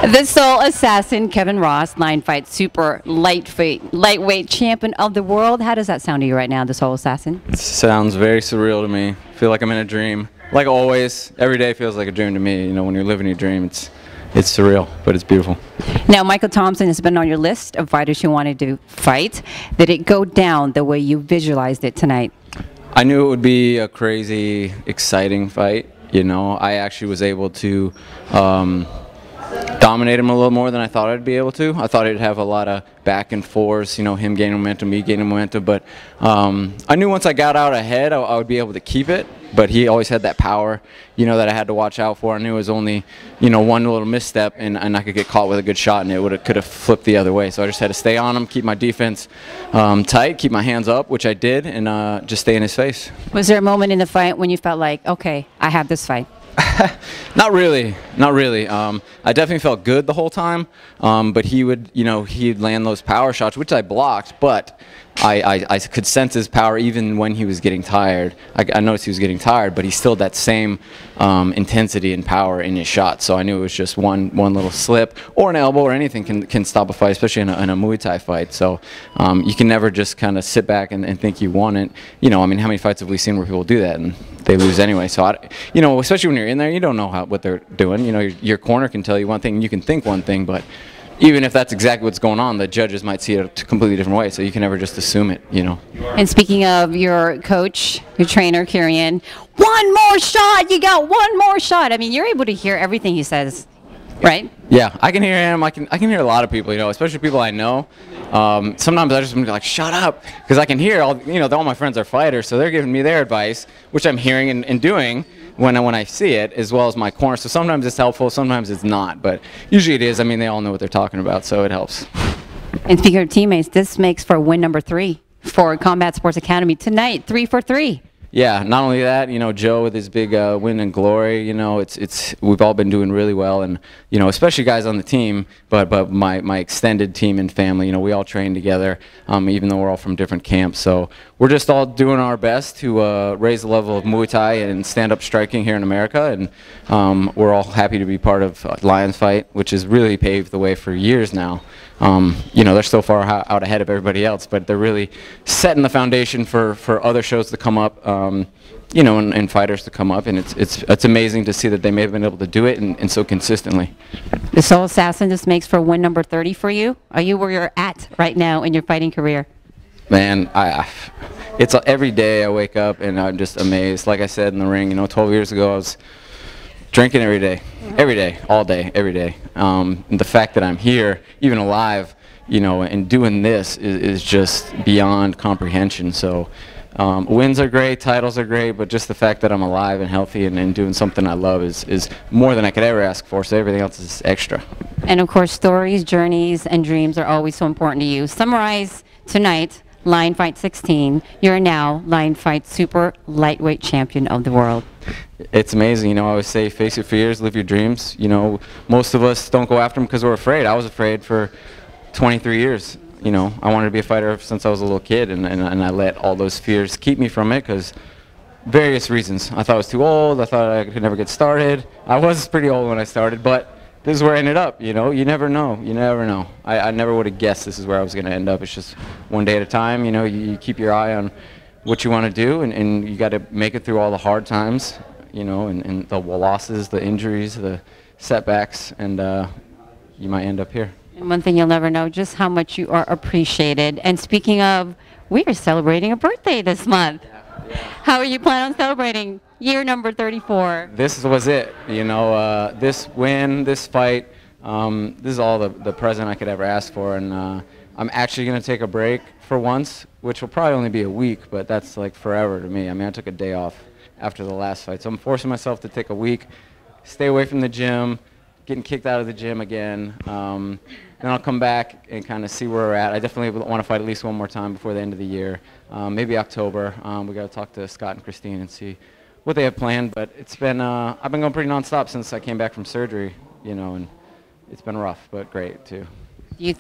The Soul Assassin, Kevin Ross, 9-fight super lightweight champion of the world. How does that sound to you right now, the Soul Assassin? It sounds very surreal to me. I feel like I'm in a dream. Like always, every day feels like a dream to me. You know, when you're living your dream, it's surreal, but it's beautiful. Now, Michael Thompson has been on your list of fighters you wanted to fight. Did it go down the way you visualized it tonight? I knew it would be a crazy, exciting fight. You know, I actually was able to dominate him a little more than I thought I'd be able to. I thought I'd have a lot of back and forth, you know, him gaining momentum, me gaining momentum, but I knew once I got out ahead, I would be able to keep it, but he always had that power, you know, that I had to watch out for. I knew it was only, you know, one little misstep, and I could get caught with a good shot, and it could have flipped the other way. So I just had to stay on him, keep my defense tight, keep my hands up, which I did, and just stay in his face. Was there a moment in the fight when you felt like, okay, I have this fight? Not really, not really. I definitely felt good the whole time, but he would, you know, he'd land those power shots, which I blocked, but I could sense his power even when he was getting tired. I noticed he was getting tired, but he still had that same intensity and power in his shot. So I knew it was just one little slip or an elbow or anything can stop a fight, especially in a Muay Thai fight. So you can never just kind of sit back and think you won it. You know, I mean, how many fights have we seen where people do that and they lose anyway? So, you know, especially when you're in there, you don't know what they're doing. You know, your corner can tell you one thing and you can think one thing, but even if that's exactly what's going on, the judges might see it a completely different way, so you can never just assume it, you know. And speaking of your coach, your trainer, Kirian, one more shot, you got one more shot. I mean, you're able to hear everything he says, right? Yeah, I can hear him. I can hear a lot of people, you know, especially people I know. Sometimes I just want to be like, shut up, because I can hear, all my friends are fighters, so they're giving me their advice, which I'm hearing and doing when I see it, as well as my corner. So sometimes it's helpful, sometimes it's not, but usually it is. I mean, they all know what they're talking about, so it helps. And speaking of teammates, this makes for win number 3 for Combat Sports Academy tonight, 3 for 3. Yeah, not only that, you know, Joe with his big win and glory, you know, we've all been doing really well, and you know, especially guys on the team, but my extended team and family, you know, we all train together, even though we're all from different camps. So we're just all doing our best to raise the level of Muay Thai and stand-up striking here in America, and we're all happy to be part of Lions Fight, which has really paved the way for years now. You know, they're so far out ahead of everybody else, but they're really setting the foundation for other shows to come up, you know, and fighters to come up, and it's amazing to see that they may have been able to do it and so consistently. The Soul Assassin just makes for win number 30 for you. Are you where you're at right now in your fighting career? Man, it's every day I wake up and I'm just amazed. Like I said in the ring, you know, 12 years ago I was drinking every day, all day, every day. And the fact that I'm here, even alive, you know, and doing this is just beyond comprehension. So wins are great, titles are great, but just the fact that I'm alive and healthy and doing something I love is more than I could ever ask for. So everything else is extra. And of course, stories, journeys, and dreams are always so important to you. Summarize tonight. Lion Fight 16, you're now Lion Fight super lightweight champion of the world. It's amazing, you know, I always say face your fears, live your dreams. You know, most of us don't go after them because we're afraid. I was afraid for 23 years. You know, I wanted to be a fighter since I was a little kid, and I let all those fears keep me from it because various reasons. I thought I was too old, I thought I could never get started. I was pretty old when I started, but this is where I ended up, you know. You never know. You never know. I never would have guessed this is where I was going to end up. It's just one day at a time, you know. You keep your eye on what you want to do, and you got to make it through all the hard times, you know, and the losses, the injuries, the setbacks, and you might end up here. And one thing you'll never know, just how much you are appreciated. And speaking of, we are celebrating a birthday this month. Yeah. How are you planning on celebrating year number 34? This was it, you know, this win, this fight, this is all the present I could ever ask for, and I'm actually going to take a break for once, which will probably only be a week, but that's like forever to me. I mean, I took a day off after the last fight, so I'm forcing myself to take a week, stay away from the gym, getting kicked out of the gym again. Then I'll come back and kind of see where we're at. I definitely want to fight at least one more time before the end of the year, maybe October. We got to talk to Scott and Christine and see what they have planned. But it's been I've been going pretty nonstop since I came back from surgery, you know, and it's been rough, but great too.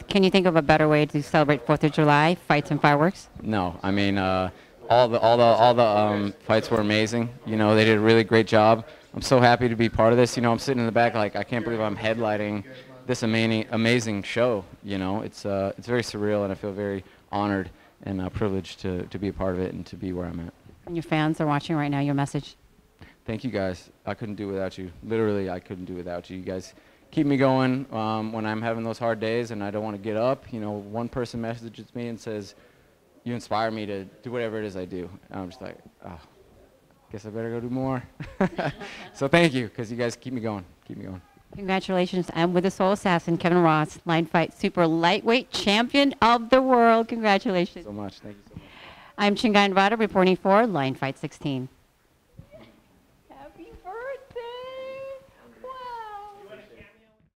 Can you think of a better way to celebrate 4th of July, fights and fireworks? No, I mean all the fights were amazing. You know, they did a really great job. I'm so happy to be part of this. You know, I'm sitting in the back like I can't believe I'm headlighting this amazing show. You know, it's very surreal, and I feel very honored and privileged to be a part of it and to be where I'm at. And your fans are watching right now. Your message. Thank you guys. I couldn't do it without you. Literally, I couldn't do it without you. You guys keep me going when I'm having those hard days and I don't want to get up. You know, one person messages me and says, "You inspire me to do whatever it is I do." And I'm just like, oh, guess I better go do more. So thank you, because you guys keep me going. Keep me going. Congratulations. And with the Soul Assassin, Kevin Ross, line fight super lightweight champion of the world. Congratulations. So much. Thank you so much. I'm Chingai Nevada reporting for Line Fight 16.